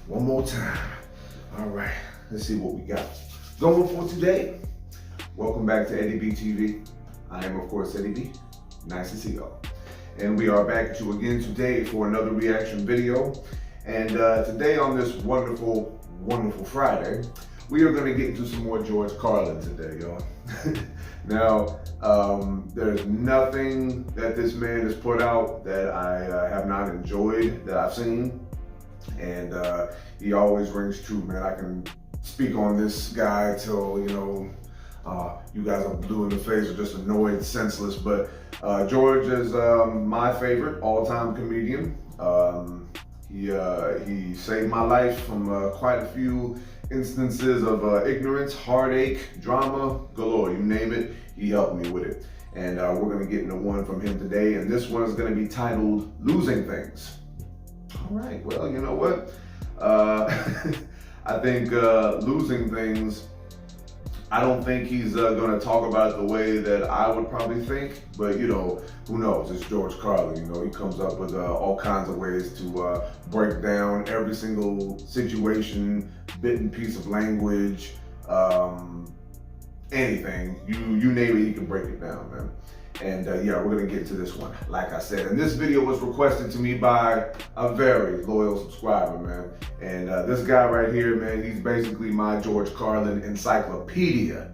One more time. All right, let's see what we got going for today. Welcome back to Eddie B TV. I am, of course, Eddie B. Nice to see y'all. And we are back at you again today for another reaction video. And today on this wonderful, wonderful Friday, we are going to get into some more George Carlin today, y'all. Now, there's nothing that this man has put out that I have not enjoyed, that I've seen. And he always rings true, man. I can speak on this guy till, you guys are blue in the face or just annoyed, senseless. But George is my favorite all-time comedian. He saved my life from quite a few instances of ignorance, heartache, drama, galore, you name it, he helped me with it. And we're gonna get into one from him today, and this one is gonna be titled Losing Things. All right, well, you know what? I think Losing Things, I don't think he's gonna talk about it the way that I would probably think, but who knows? It's George Carlin, he comes up with all kinds of ways to break down every single situation, bit and piece of language, anything, you name it, he can break it down, man. And yeah, we're gonna get to this one, like I said. And this video was requested to me by a very loyal subscriber, man. And this guy right here, man, he's basically my George Carlin encyclopedia,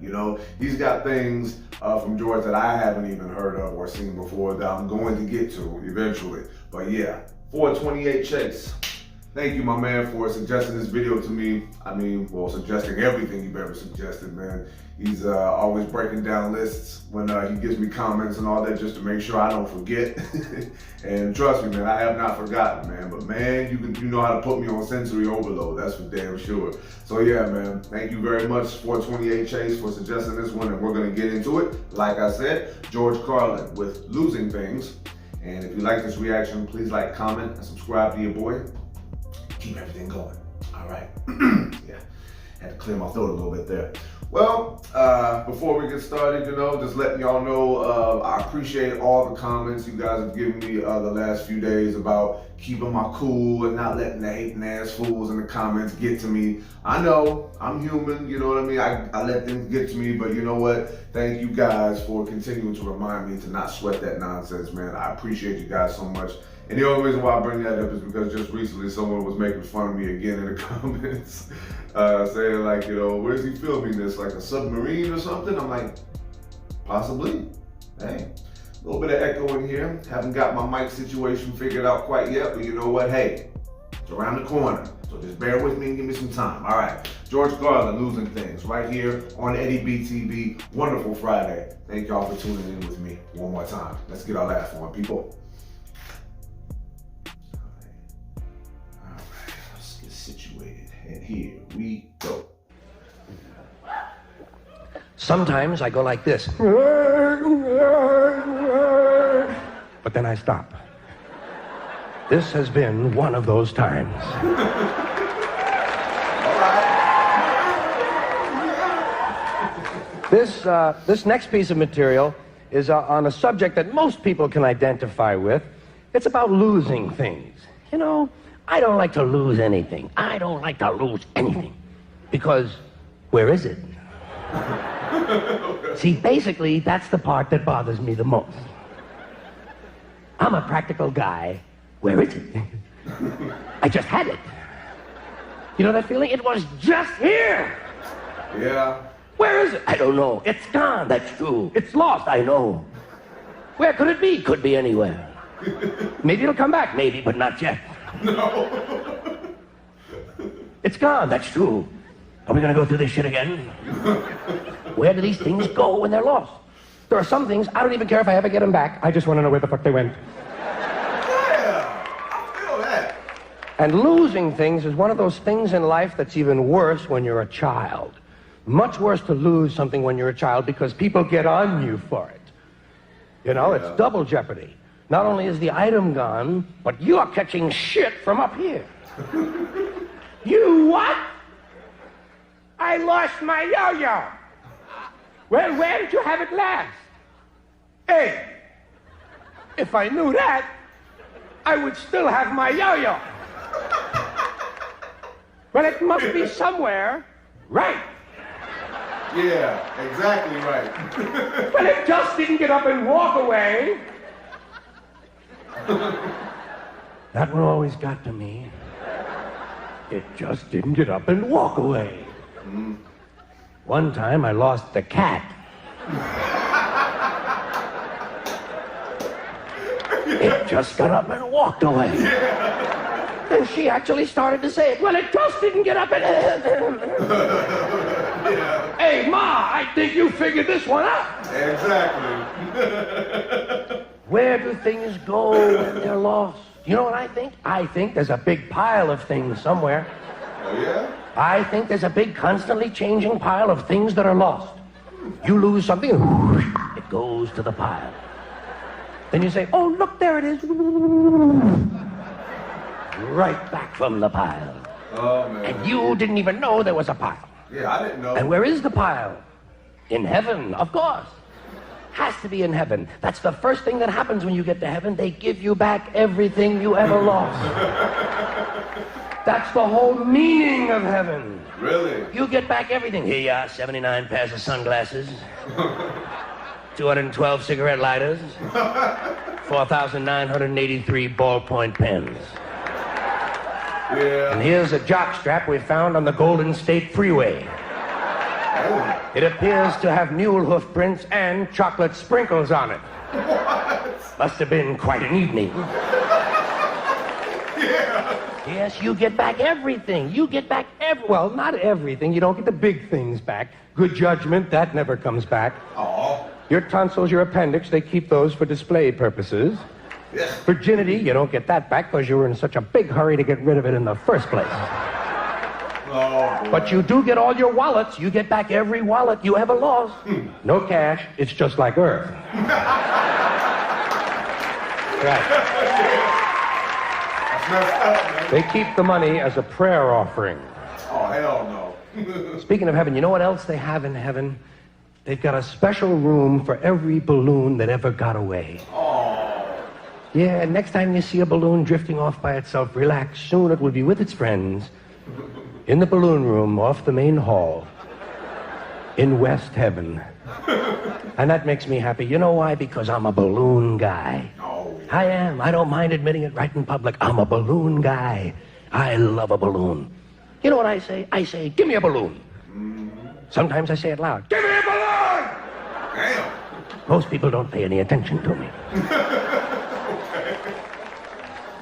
He's got things from George that I haven't even heard of or seen before that I'm going to get to eventually. But yeah, 428 Chase. Thank you, my man, for suggesting this video to me. Suggesting everything you've ever suggested, man. He's always breaking down lists when he gives me comments and all that just to make sure I don't forget. And trust me, man, I have not forgotten, man. But man, you know how to put me on sensory overload. That's for damn sure. So yeah, man, thank you very much, 428 Chase, for suggesting this one, and we're gonna get into it. Like I said, George Carlin with Losing Things. And if you like this reaction, please like, comment, and subscribe to your boy. Keep everything going. All right. Yeah, had to clear my throat a little bit there. Well, before we get started, just letting y'all know, I appreciate all the comments you guys have given me the last few days about keeping my cool and not letting the hating ass fools in the comments get to me. I know, I'm human, you know what I mean? I let things get to me, but you know what? Thank you guys for continuing to remind me to not sweat that nonsense, man. I appreciate you guys so much. And the only reason why I bring that up is because just recently someone was making fun of me again in the comments, saying like, where's he filming this? Like a submarine or something? I'm like, possibly. Hey, a little bit of echo in here. Haven't got my mic situation figured out quite yet, but you know what? Hey, it's around the corner. So just bear with me and give me some time. All right, George Carlin, Losing Things, right here on Eddie B TV. Wonderful Friday. Thank y'all for tuning in with me one more time. Let's get our last one, people. Situated, and here we go. Sometimes I go like this, but then I stop. This has been one of those times. This next piece of material is on a subject that most people can identify with. It's about losing things. I don't like to lose anything. I don't like to lose anything. Because where is it? See, basically, that's the part that bothers me the most. I'm a practical guy. Where is it? I just had it. You know that feeling? It was just here. Yeah. Where is it? I don't know. It's gone. That's true. It's lost. I know. Where could it be? Could be anywhere. Maybe it'll come back. Maybe, but not yet. No. It's gone, that's true. Are we gonna go through this shit again? Where do these things go when they're lost? There are some things, I don't even care if I ever get them back. I just want to know where the fuck they went. Yeah, I feel that. And losing things is one of those things in life that's even worse when you're a child. Much worse to lose something when you're a child because people get on you for it. It's double jeopardy. Not only is the item gone, but you're catching shit from up here. You what? I lost my yo-yo. Well, where did you have it last? Hey, if I knew that, I would still have my yo-yo. Well, it must be somewhere. Right. Yeah, exactly right. Well, it just didn't get up and walk away. That one always got to me. It just didn't get up and walk away. One time I lost the cat. It just got up and walked away. And she actually started to say it. Well, it just didn't get up and... Hey, Ma, I think you figured this one out. Exactly. Where do things go when they're lost? You know what I think? I think there's a big pile of things somewhere. Oh, yeah? I think there's a big, constantly changing pile of things that are lost. You lose something, it goes to the pile. Then you say, oh, look, there it is. Right back from the pile. Oh, man. And you didn't even know there was a pile. Yeah, I didn't know. And where is the pile? In heaven, of course. Has to be in heaven. That's the first thing that happens when you get to heaven. They give you back everything you ever lost. That's the whole meaning of heaven. Really? You get back everything. Here you are, 79 pairs of sunglasses, 212 cigarette lighters, 4,983 ballpoint pens. Yeah. And here's a jockstrap we found on the Golden State Freeway. Oh. It appears to have mule hoof prints and chocolate sprinkles on it. What? Must have been quite an evening. Yeah. Yes, you get back everything. You get back well, not everything. You don't get the big things back. Good judgment, that never comes back. Oh. Your tonsils, your appendix, they keep those for display purposes. Yeah. Virginity, you don't get that back because you were in such a big hurry to get rid of it in the first place. Oh, boy. But you do get all your wallets. You get back every wallet you ever lost. No cash. It's just like Earth. Right. That's messed up, man. They keep the money as a prayer offering. Oh, hell no. Speaking of heaven, you know what else they have in heaven? They've got a special room for every balloon that ever got away. Oh. Yeah, next time you see a balloon drifting off by itself, relax. Soon it will be with its friends in the balloon room off the main hall in West Heaven. And that makes me happy. You know why? Because I'm a balloon guy. Oh. I am. I don't mind admitting it right in public. I'm a balloon guy. I love a balloon. You know what I say? I say, give me a balloon. Sometimes I say it loud. Give me a balloon! Damn. Most people don't pay any attention to me.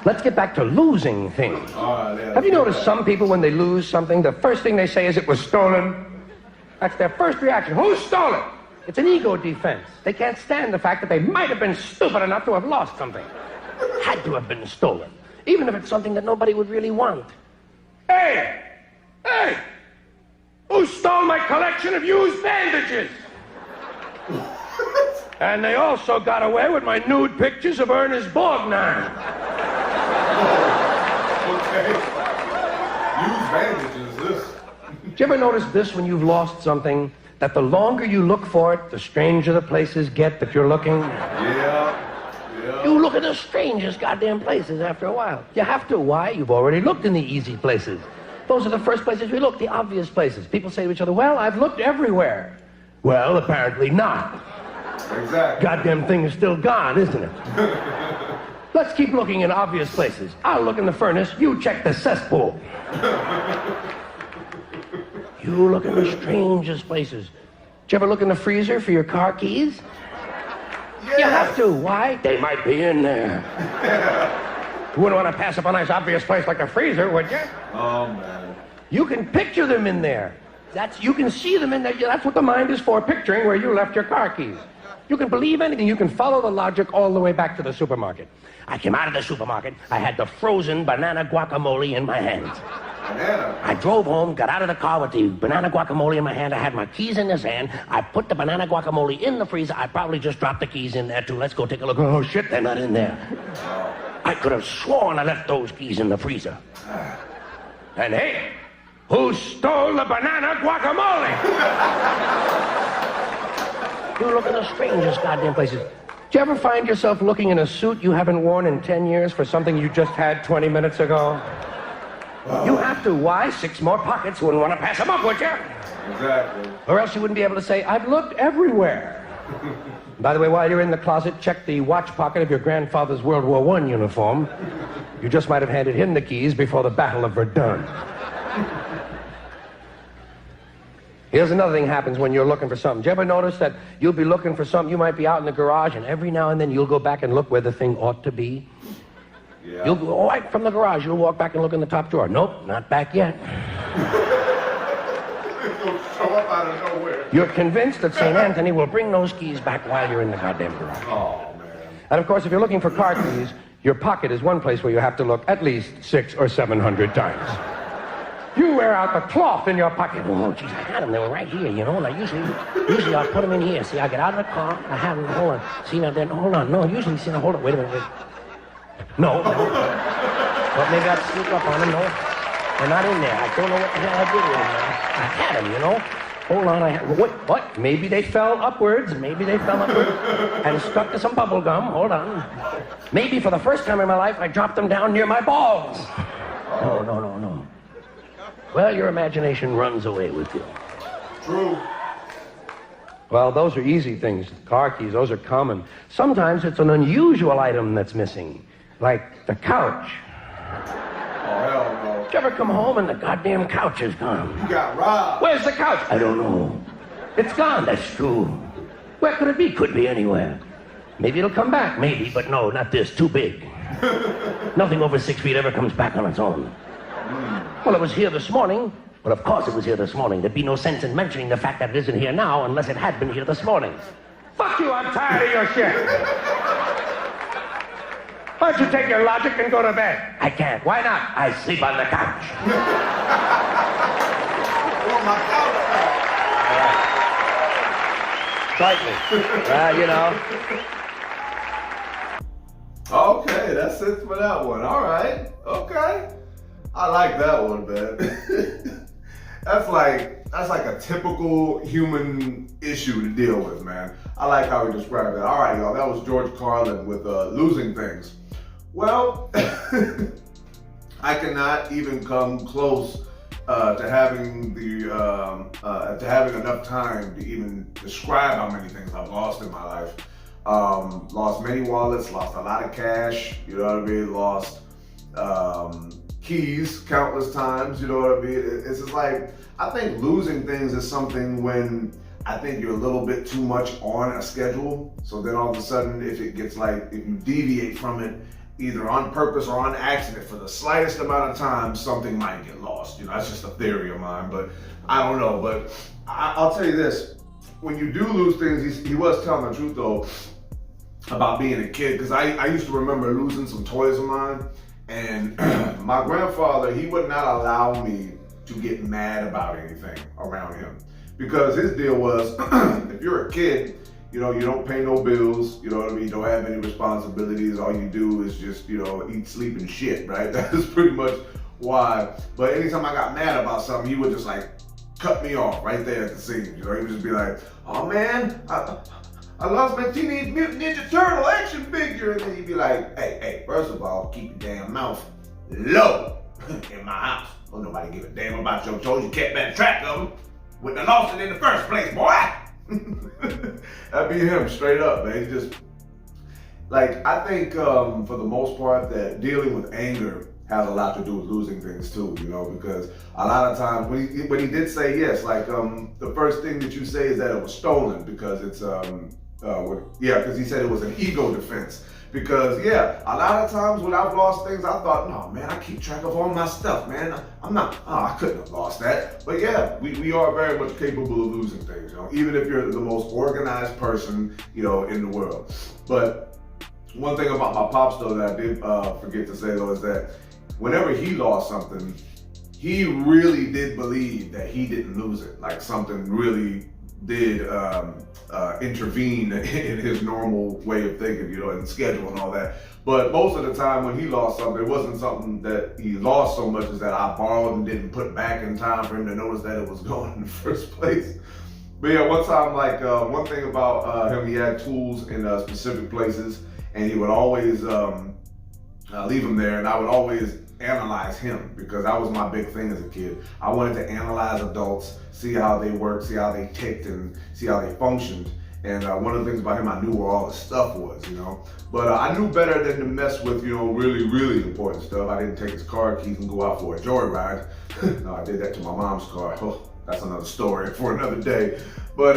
Let's get back to losing things. Have you noticed some people, when they lose something, the first thing they say is it was stolen? That's their first reaction. Who stole it? It's an ego defense. They can't stand the fact that they might have been stupid enough to have lost something. Had to have been stolen. Even if it's something that nobody would really want. Hey! Hey! Who stole my collection of used bandages? And they also got away with my nude pictures of Ernest Borgnine. Okay. Use bandages, this. Did you ever notice this when you've lost something? That the longer you look for it, the stranger the places get that you're looking? Yeah. You look at the strangest goddamn places after a while. You have to. Why? You've already looked in the easy places. Those are the first places we look, the obvious places. People say to each other, well, I've looked everywhere. Well, apparently not. Exactly. Goddamn thing is still gone, isn't it? Let's keep looking in obvious places. I'll look in the furnace, you check the cesspool. You look in the strangest places. Did you ever look in the freezer for your car keys? Yes. You have to. Why? They might be in there. You wouldn't want to pass up a nice obvious place like the freezer, would you? Oh, man. You can picture them in there. You can see them in there. That's what the mind is for, picturing where you left your car keys. You can believe anything. You can follow the logic all the way back to the supermarket. I came out of the supermarket. I had the frozen banana guacamole in my hands. Banana? I drove home, got out of the car with the banana guacamole in my hand. I had my keys in this hand. I put the banana guacamole in the freezer. I probably just dropped the keys in there, too. Let's go take a look. Oh, shit, they're not in there. I could have sworn I left those keys in the freezer. And hey, who stole the banana guacamole? You look in the strangest goddamn places. Do you ever find yourself looking in a suit you haven't worn in 10 years for something you just had 20 minutes ago? You have have to. Why? 6 more pockets. Wouldn't want to pass them up, would you? Exactly. Or else you wouldn't be able to say, I've looked everywhere. By the way, while you're in the closet, check the watch pocket of your grandfather's World War I uniform. You just might have handed him the keys before the Battle of Verdun. Here's another thing happens when you're looking for something. Do you ever notice that you'll be looking for something, you might be out in the garage, and every now and then you'll go back and look where the thing ought to be? Yeah. You'll go right from the garage, you'll walk back and look in the top drawer. Nope, not back yet. It'll show up out of nowhere. You're convinced that St. Anthony will bring those keys back while you're in the goddamn garage. Oh, man. And of course, if you're looking for car keys, your pocket is one place where you have to look at least 600 or 700 times. You wear out the cloth in your pocket. Oh, geez, I had them. They were right here, you know, and I usually I put them in here. See, I get out of the car, I have them, hold on. See, now then, hold on. No, usually, see, now hold on. Wait a minute, wait. No. But maybe I'd sneak up on them. No, they're not in there. I don't know what the hell I did with them. I had them, you know. Hold on, what? Maybe they fell upwards. Maybe they fell upwards and stuck to some bubble gum. Hold on. Maybe for the first time in my life, I dropped them down near my balls. No. Well, your imagination runs away with you. True. Well, those are easy things. Car keys, those are common. Sometimes it's an unusual item that's missing, like the couch. Oh, hell no. Did you ever come home and the goddamn couch is gone? You got robbed. Where's the couch? I don't know. It's gone, that's true. Where could it be? Could be anywhere. Maybe it'll come back, maybe, but no, not this, too big. Nothing over 6 feet ever comes back on its own. Well, it was here this morning. Well, of course it was here this morning. There'd be no sense in mentioning the fact that it isn't here now unless it had been here this morning. Fuck you, I'm tired of your shit. Why don't you take your logic and go to bed? I can't. Why not? I sleep on the couch. Oh, my couch. Slightly. You know. Okay, that's it for that one. All right. Okay. I like that one, man. That's like a typical human issue to deal with, man. I like how he described that. All right, y'all, that was George Carlin with losing things. Well, I cannot even come close to having enough time to even describe how many things I've lost in my life. Lost many wallets, lost a lot of cash, you know what I mean? Lost keys countless times, you know what I mean? It's just like, I think losing things is something when I think you're a little bit too much on a schedule. So then all of a sudden, if it gets like, if you deviate from it, either on purpose or on accident, for the slightest amount of time, something might get lost. You know, that's just a theory of mine, but I don't know. But I'll tell you this, when you do lose things, he was telling the truth though, about being a kid, because I used to remember losing some toys of mine, and my grandfather, he would not allow me to get mad about anything around him, because his deal was, if you're a kid, you know, you don't pay no bills, you know what I mean, you don't have any responsibilities, all you do is just, you know, eat, sleep, and shit, right? That is pretty much why. But anytime I got mad about something, he would just like cut me off right there at the seams, you know? He would just be like, oh man, I lost my Teenage Mutant Ninja Turtle action figure. And then he'd be like, hey, first of all, keep your damn mouth low in my house. Don't nobody give a damn about your toys. You kept better track of them. Wouldn't have lost it in the first place, boy. That'd be him straight up, man. He just, like, I think for the most part that dealing with anger has a lot to do with losing things too, you know, because a lot of times when he did say yes, like the first thing that you say is that it was stolen, because it's because he said it was an ego defense. Because yeah, a lot of times when I've lost things, I thought, no man, I keep track of all my stuff, man. I couldn't have lost that. But yeah, we are very much capable of losing things, you know, even if you're the most organized person, you know, in the world. But one thing about my pops though that I did forget to say though is that whenever he lost something, he really did believe that he didn't lose it. Like something really did intervene in his normal way of thinking, you know, and schedule and all that. But most of the time when he lost something, it wasn't something that he lost so much as that I borrowed and didn't put back in time for him to notice that it was gone in the first place. But yeah, one time, like one thing about him, he had tools in specific places, and he would always leave them there, and I would always analyze him, because that was my big thing as a kid. I wanted to analyze adults, see how they worked, see how they ticked, and see how they functioned. And one of the things about him, I knew where all the stuff was, you know. But I knew better than to mess with, you know, really, really important stuff. I didn't take his car keys and go out for a joyride. No, I did that to my mom's car. Oh, that's another story for another day. But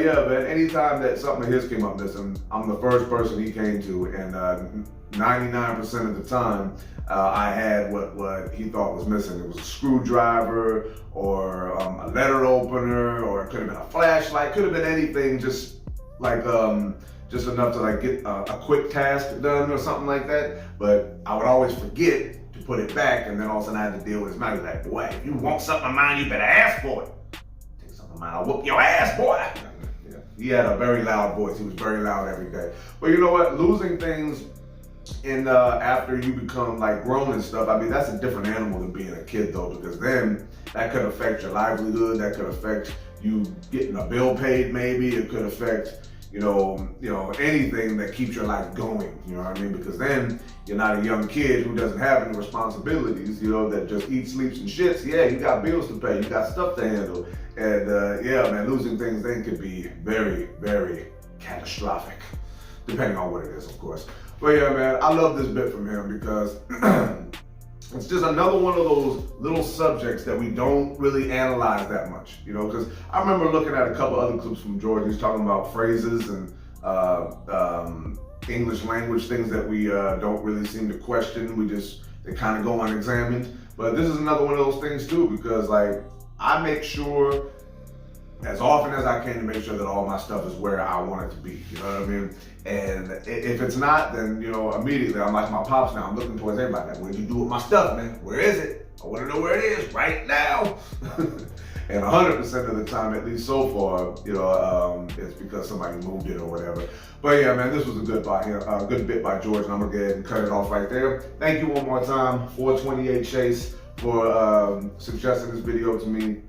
yeah, man, anytime that something of his came up missing, I'm the first person he came to, and 99% of the time, I had what he thought was missing. It was a screwdriver, or a letter opener, or it could have been a flashlight, could have been anything, just like just enough to like get a quick task done or something like that. But I would always forget to put it back, and then all of a sudden I had to deal with his mouth. He's like, boy, if you want something of mine, you better ask for it. Take something of mine, I'll whoop your ass, boy. Yeah. He had a very loud voice. He was very loud every day. But you know what? Losing things in after you become like grown and stuff, I mean, that's a different animal than being a kid though, because then that could affect your livelihood, that could affect you getting a bill paid maybe, it could affect, you know, anything that keeps your life going, you know what I mean? Because then you're not a young kid who doesn't have any responsibilities, you know, that just eats, sleeps, and shits. Yeah, you got bills to pay, you got stuff to handle. And yeah, man, losing things then could be very, very catastrophic, depending on what it is, of course. But yeah, man, I love this bit from him because it's just another one of those little subjects that we don't really analyze that much, you know, because I remember looking at a couple other clips from George. He's talking about phrases and English language, things that we don't really seem to question. They kind of go unexamined. But this is another one of those things too, because like I make sure as often as I can to make sure that all my stuff is where I want it to be, you know what I mean? And if it's not, then, you know, immediately I'm like my pops now. I'm looking towards everybody. Like, what did you do with my stuff, man? Where is it? I want to know where it is right now. And 100% of the time, at least so far, you know, it's because somebody moved it or whatever. But yeah, man, this was a good bit by George, and I'm gonna go ahead and cut it off right there. Thank you one more time, 428 Chase, for suggesting this video to me.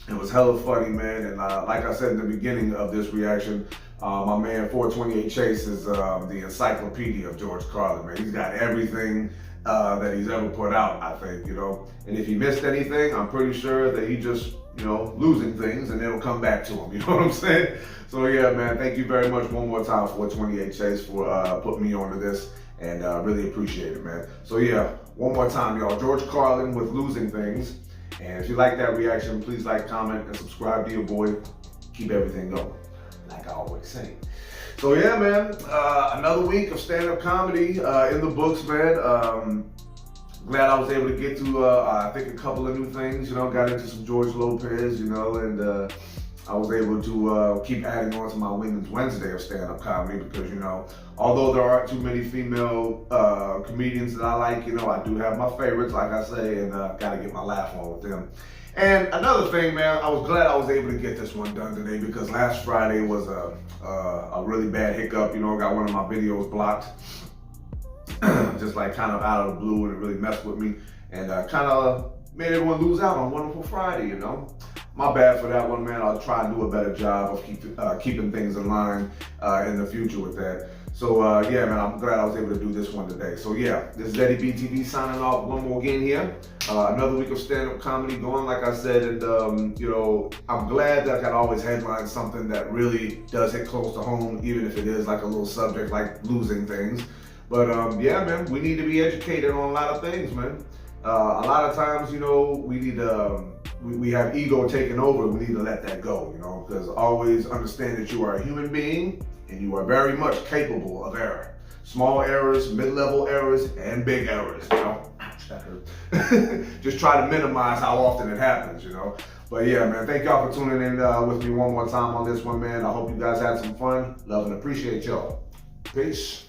It was hella funny, man, and like I said in the beginning of this reaction, my man 428 Chase is the encyclopedia of George Carlin, man. He's got everything that he's ever put out, I think, you know. And if he missed anything, I'm pretty sure that he just, you know, losing things and it'll come back to him, you know what I'm saying? So yeah, man, thank you very much one more time, 428 Chase, for putting me onto this, and really appreciate it, man. So yeah, one more time, y'all, George Carlin with Losing Things. And if you like that reaction, please like, comment, and subscribe to your boy. Keep everything going, like I always say. So yeah, man, another week of stand-up comedy in the books, man. Glad I was able to get to, I think, a couple of new things, you know, got into some George Lopez, you know, and I was able to keep adding on to my Women's Wednesday of stand-up comedy because, you know, although there aren't too many female comedians that I like, you know, I do have my favorites, like I say, and got to get my laugh on with them. And another thing, man, I was glad I was able to get this one done today because last Friday was a really bad hiccup. You know, I got one of my videos blocked, just like kind of out of the blue, and it really messed with me and kind of made everyone lose out on Wonderful Friday, you know. My bad for that one, man. I'll try and do a better job of keeping things in line in the future with that. So yeah, man, I'm glad I was able to do this one today. So yeah, this is Eddie B TV signing off one more again here. Another week of stand-up comedy going, like I said, and you know, I'm glad that I can always headline something that really does hit close to home, even if it is like a little subject like losing things. But yeah, man, we need to be educated on a lot of things, man. A lot of times, you know, we need we have ego taking over. We need to let that go, you know, because always understand that you are a human being and you are very much capable of error. Small errors, mid-level errors, and big errors, you know. Just try to minimize how often it happens, you know. But yeah, man, thank y'all for tuning in with me one more time on this one, man. I hope you guys had some fun. Love and appreciate y'all. Peace.